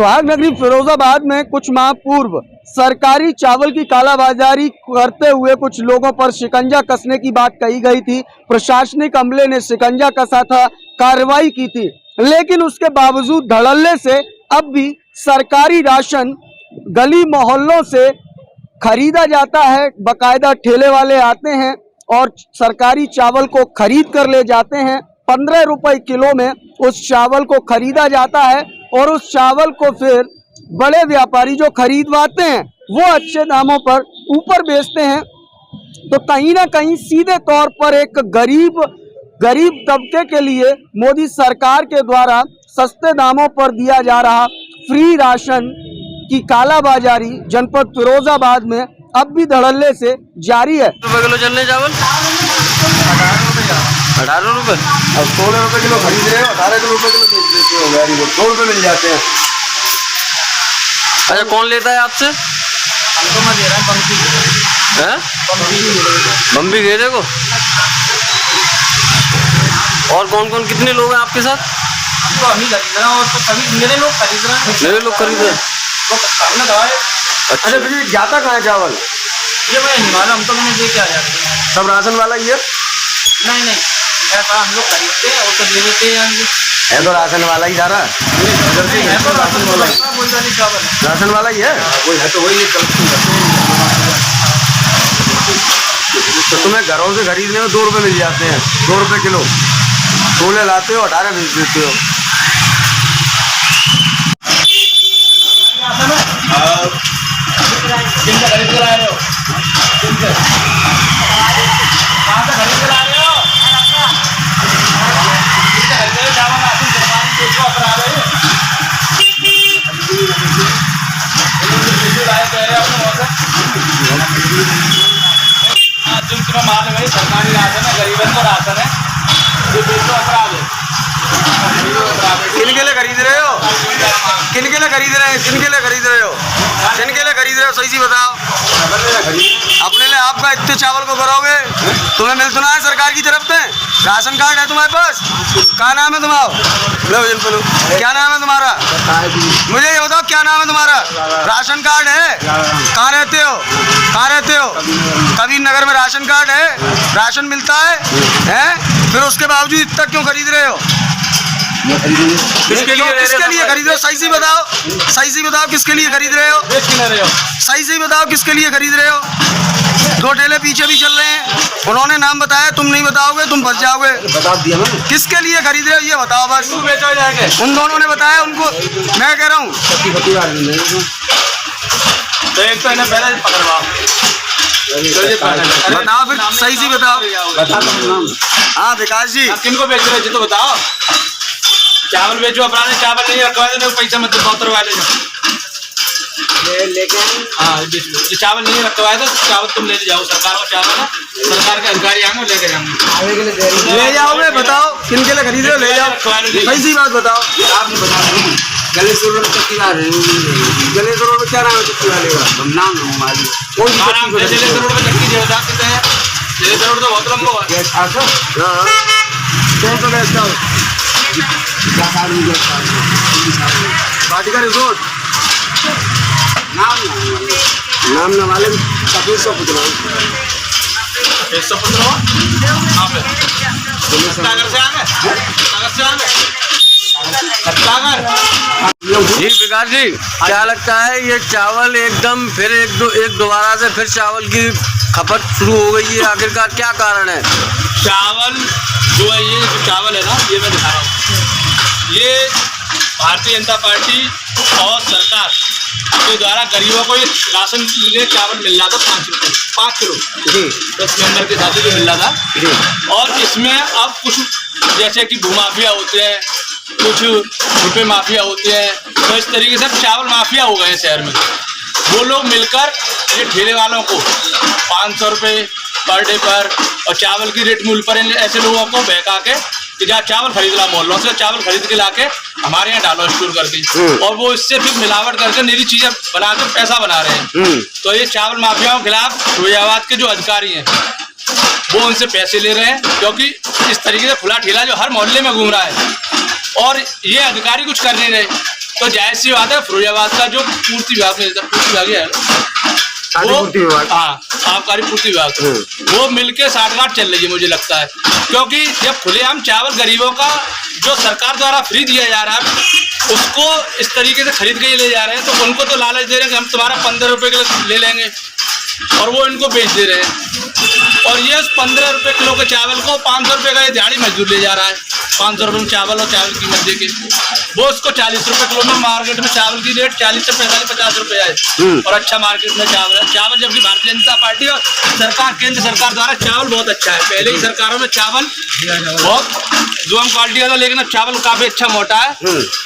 सुहाग नगरी फिरोजाबाद में कुछ माह पूर्व सरकारी चावल की कालाबाजारी करते हुए कुछ लोगों पर शिकंजा कसने की बात कही गई थी। प्रशासनिक अमले ने शिकंजा कसा था, कार्रवाई की थी, लेकिन उसके बावजूद धड़ल्ले से अब भी सरकारी राशन गली मोहल्लों से खरीदा जाता है। बकायदा ठेले वाले आते हैं और सरकारी चावल को खरीद कर ले जाते हैं। 15 रुपए किलो में उस चावल को खरीदा जाता है और उस चावल को फिर बड़े व्यापारी जो खरीदवाते हैं वो अच्छे दामों पर ऊपर बेचते हैं। तो कहीं ना कहीं सीधे तौर पर एक गरीब तबके के लिए मोदी सरकार के द्वारा सस्ते दामों पर दिया जा रहा फ्री राशन की कालाबाजारी जनपद फिरोजाबाद में अब भी धड़ल्ले से जारी है। किलो चल रहे चावल 18 रुपए। अब 16 रुपए किलो खरीद रहे हो, 18 रुपए किलो देते हो, गाड़ी को 2 रुपए मिल जाते हैं। अच्छा, कौन लेता है आपसे? हमको मैं दे रहा हूं बम्बी घेरे को। और कौन कौन कितने लोग हैं आपके साथ? हमको हम ही खरीद रहे हैं और तो सभी मेरे लोग खरीद रहे हैं। मेरे लोग खरीद रहे हैं। हमने दवाई। अच्छा फिर जाता कहाँ है चावल? ये मैं नहीं मालूम, हम तो मैंने दे के आ जाते हैं। सब राशन वाला ही है? नहीं ऐसा हम लोग खरीदते हैं और तो दे देते हैं। है तो राशन वाला ही जा रहा है, है तो राशन वाला ही चावल है। राशन वाला ही है। वही है तो वही तो तुम्हें घरों से खरीदने में 2 रुपए मिल जाते हैं, 2 रुपए किलो। 16 लाते हो, 18 बेच देते हो। किनसे खरीद कर आ रहे हो? किनसे? कहाँ से खरीद कर आ रहे हो? किनसे खरीद रहे हो चावल? आप सरकारी बेचो अगर आ रहे हो। तुम्हें माल है भाई, सरकारी राशन है, गरीबन को राशन है, जो बेचो अपराध है। किनके लिए खरीद रहे हो? किनके लिए खरीद रहे हैं? किनके लिए खरीद रहे हो? किनके लिए खरीद रहे हो? सही सी बताओ। अपने लिए। आपका इतने चावल को करोगे, तुम्हें मिल सुना है सरकार की तरफ से? राशन कार्ड है तुम्हारे पास? क्या नाम है तुम्हारा? क्या नाम है तुम्हारा? मुझे ये बताओ, क्या नाम है तुम्हारा? राशन कार्ड है? कहाँ रहते हो? कहाँ रहते हो? कबीर नगर में राशन कार्ड है? राशन मिलता है? फिर उसके बावजूद इतना क्यों खरीद रहे हो? किसके लिए खरीद रहे हो? सही से बताओ, सही से बताओ, किसके लिए खरीद रहे हो? सही से बताओ, किसके लिए खरीद रहे हो? 2 ठेले पीछे भी चल रहे हैं, उन्होंने नाम बताया, तुम नहीं बताओगे तुम फंस जाओगे। बता दिया मैंने। किसके लिए खरीद रहे हो ये बताओ बस। उन दोनों ने बताया, उनको मैं कह रहा हूँ। तो एक तो इन्हें पहले पकड़वाओ, बताओ फिर सही से बताओ। हाँ विकास जी, किनको बेच रहे हो तो बताओ। चावल बेचो, अपराध चावल नहीं रखवाए तो पैसा मत उतरवा ले जाओ। लेकिन हाँ जो चावल नहीं रखवाए तो चावल तुम ले जाओ। सरकार का चावल है, सरकार के अधिकारी आएंगे लेके जाएंगे। ले जाओगे? बताओ किनके लिए खरीद रहे हो, ले जाओ। सही सी बात बताओ। आप नहीं बता रहे। गलेश्वर में चक्की वाले, गलेश्वर में क्या नाम है चक्की वाले का? नाम है हमारी। कौन सी चक्की? रोड पे चक्की देवता कितने हैं? रोड तो बहुत लंबा है। कौन सा गैस का? वाटिका रिसोर्ट। नाम न वाले 100 पुतला। 100 पुतला से आगे जी विकास जी, क्या लगता है ये चावल एकदम फिर एक दोबारा से फिर चावल की खपत शुरू हो गई है? आखिरकार क्या कारण है? चावल जो है, ये जो चावल है ना, ये मैं दिखा रहा हूँ, ये भारतीय जनता पार्टी और सरकार के द्वारा गरीबों को राशन लिए चावल मिल रहा था 5 किलो 10 मेंबर के साथ जो मिल रहा था। और इसमें अब कुछ जैसे कि भूमाफिया होते हैं, कुछ रुपये माफिया होते हैं, तो इस तरीके से चावल माफिया हो गए शहर में। वो लोग मिलकर ये ठेले वालों को 500 रुपये पर डे पर और चावल की रेट मूल्य पर ऐसे लोगों को बहका के कि जहाँ चावल खरीद ला, मोहल्लों से चावल खरीद के लाके हमारे यहाँ डालो स्टोर करके, और वो इससे फिर मिलावट करके निरी चीजें बनाकर पैसा बना रहे हैं। तो ये चावल माफियाओं के खिलाफ फिरोजाबाद के जो अधिकारी हैं वो उनसे पैसे ले रहे हैं, क्योंकि इस तरीके से खुला ठेला जो हर मोहल्ले में घूम रहा है और ये अधिकारी कुछ कर नहीं रहे। तो जाहिर सी बात है फिरोजाबाद का जो पूर्ति विभाग में पूर्ति विभाग है हाँ आबकारी पूर्ति विभाग वो मिलके साठगांठ चल रही है मुझे लगता है, क्योंकि जब खुलेआम चावल गरीबों का जो सरकार द्वारा फ्री दिया जा रहा है उसको इस तरीके से खरीद के ले जा रहे हैं, तो उनको तो लालच दे रहे हैं कि हम तुम्हारा 15 रुपए किलो ले लेंगे और वो इनको बेच दे रहे हैं। और ये 15 रुपए किलो के चावल को 500 रुपए का ये दिहाड़ी मजदूर ले जा रहा है, 500 रुपए में चावल और चावल कीमत दे के वो उसको 40 रुपए किलो में मार्केट में चावल की रेट 40 से 50 रुपए है और अच्छा मार्केट में चावल है। चावल जबकि भारतीय जनता पार्टी और सरकार केंद्र सरकार द्वारा चावल बहुत अच्छा है, पहले ही सरकारों में चावल बहुत दुआम क्वालिटी का था, लेकिन अब चावल काफी अच्छा मोटा है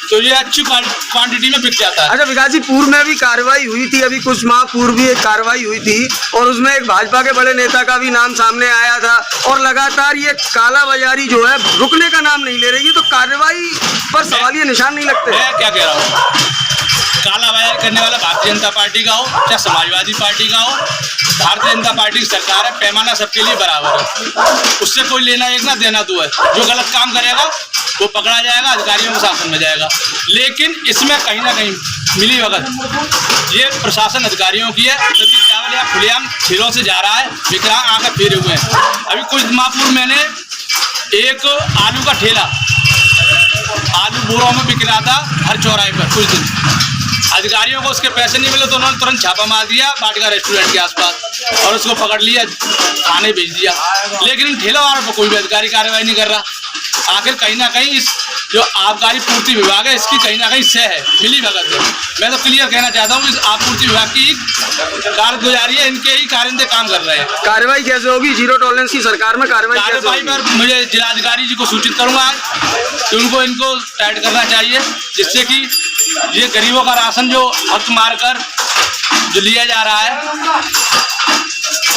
तो ये अच्छी क्वांटिटी में बिक जाता है। अच्छा विकास जी, पूर्व में भी कार्रवाई हुई थी, अभी कुछ माह पूर्व भी एक कार्रवाई हुई थी और उसमें एक भाजपा के बड़े नेता का भी नाम सामने आया था और लगातार ये कालाबाजारी जो है रुकने का नाम नहीं ले रही है, तो कार्रवाई पर सवालिया निशान नहीं लगते? मैं क्या कह रहा हूँ, कालाबाजारी करने वाला भारतीय जनता पार्टी का हो चाहे समाजवादी पार्टी का हो, भारतीय जनता पार्टी की सरकार है, पैमाना सबके लिए बराबर है, उससे कोई लेना एक ना देना तो है। जो गलत काम करेगा वो पकड़ा जाएगा, अधिकारियों के शासन में जाएगा, लेकिन इसमें कहीं ना कहीं मिली भगत ये प्रशासन अधिकारियों की है। तभी चावल या खुलेआम ठेलों से जा रहा है, विकलांग आकर फेरे हुए हैं। अभी कुछ माह पूर्व मैंने एक आलू का ठेला आलू बोरों में बिक रहा था हर चौराहे पर, कुछ दिन अधिकारियों को उसके पैसे नहीं मिले तो उन्होंने तुरंत छापा मार दिया बाटका रेस्टोरेंट के आसपास और उसको पकड़ लिया, थाने भेज दिया, लेकिन इन ठेलों वालों पर कोई भी अधिकारी कार्रवाई नहीं कर रहा। आखिर कहीं ना कहीं इस जो आबकारी पूर्ति विभाग है इसकी कहीं ना कहीं सह है, मिली भगत है। मैं तो क्लियर कहना चाहता हूँ इस आपूर्ति विभाग की कारगुजारी है, इनके ही कारिंदे काम कर रहे हैं। कार्रवाई कैसे होगी? जीरो टॉलरेंस की सरकार में कार्रवाई पर मुझे जिलाधिकारी जी को सूचित करूंगा आज कि उनको इनको टाइट करना चाहिए, जिससे कि ये गरीबों का राशन जो हक मारकर जो लिया जा रहा है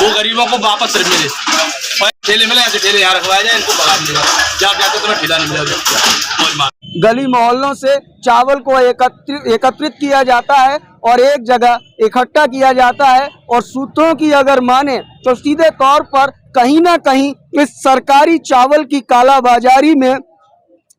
वो गरीबों को वापस मिले और ठेले मिले, ऐसे ठेले यहाँ रखवाया जाए, इनको भगा दिया जहाँ जाते तुम्हें ठेला नहीं मिलेगा। गली मोहल्लों से चावल को एकत्रित किया जाता है और एक जगह इकट्ठा किया जाता है और सूत्रों की अगर माने तो सीधे तौर पर कहीं ना कहीं इस सरकारी चावल की कालाबाजारी में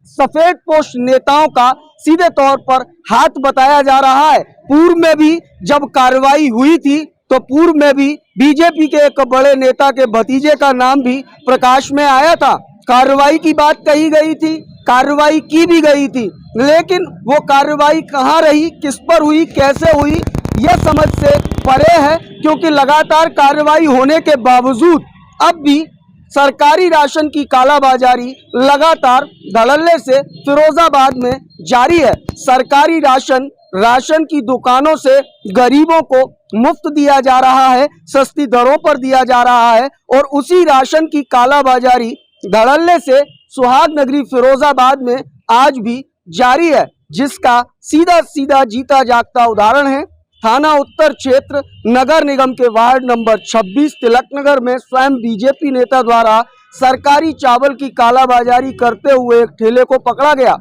सफेद पोश नेताओं का सीधे तौर पर हाथ बताया जा रहा है। पूर्व में भी जब कार्रवाई हुई थी तो पूर्व में भी बीजेपी के एक बड़े नेता के भतीजे का नाम भी प्रकाश में आया था। कार्रवाई की बात कही गई थी, कार्रवाई की भी गई थी, लेकिन वो कार्रवाई कहाँ रही, किस पर हुई, कैसे हुई, यह समझ से परे है, क्योंकि लगातार कार्रवाई होने के बावजूद अब भी सरकारी राशन की कालाबाजारी लगातार धड़ल्ले से फिरोजाबाद में जारी है। सरकारी राशन की दुकानों से गरीबों को मुफ्त दिया जा रहा है, सस्ती दरों पर दिया जा रहा है और उसी राशन की कालाबाजारी धड़ल्ले से सुहाग नगरी फिरोजाबाद में आज भी जारी है, जिसका सीधा सीधा जीता जागता उदाहरण है थाना उत्तर क्षेत्र नगर निगम के वार्ड नंबर 26 तिलक नगर में स्वयं बीजेपी नेता द्वारा सरकारी चावल की कालाबाजारी करते हुए एक ठेले को पकड़ा गया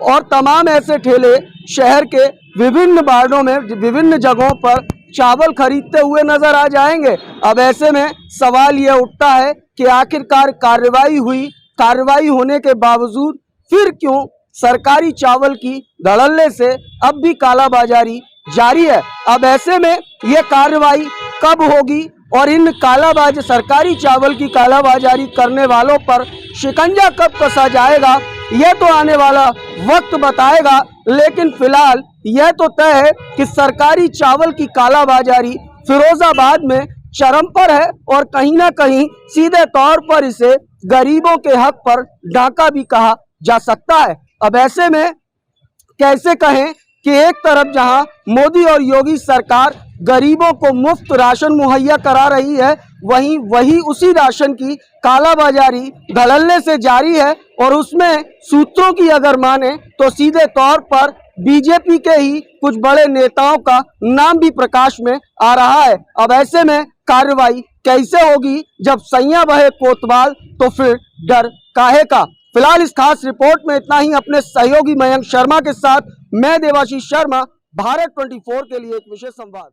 और तमाम ऐसे ठेले शहर के विभिन्न वार्डों में विभिन्न जगहों पर चावल खरीदते हुए नजर आ जाएंगे। अब ऐसे में सवाल यह उठता है कि आखिरकार कार्रवाई होने के बावजूद फिर क्यों सरकारी चावल की धड़ल्ले से अब भी कालाबाजारी जारी है। अब ऐसे में ये कार्रवाई कब होगी और इन सरकारी चावल की कालाबाजारी करने वालों पर शिकंजा कब कसा जाएगा, यह तो आने वाला वक्त बताएगा। लेकिन फिलहाल यह तो तय है कि सरकारी चावल की कालाबाजारी फिरोजाबाद में चरम पर है और कहीं ना कहीं सीधे तौर पर इसे गरीबों के हक पर डाका भी कहा जा सकता है। अब ऐसे में कैसे कहें कि एक तरफ जहां मोदी और योगी सरकार गरीबों को मुफ्त राशन मुहैया करा रही है, वहीं उसी राशन की कालाबाजारी धड़ल्ले से जारी है और उसमें सूत्रों की अगर माने तो सीधे तौर पर बीजेपी के ही कुछ बड़े नेताओं का नाम भी प्रकाश में आ रहा है। अब ऐसे में कार्रवाई कैसे होगी जब सैया बहे कोतवाल, तो फिर डर काहे का। फिलहाल इस खास रिपोर्ट में इतना ही। अपने सहयोगी मयंक शर्मा के साथ मैं देवाशीष शर्मा, भारत 24 के लिए एक विशेष संवाद।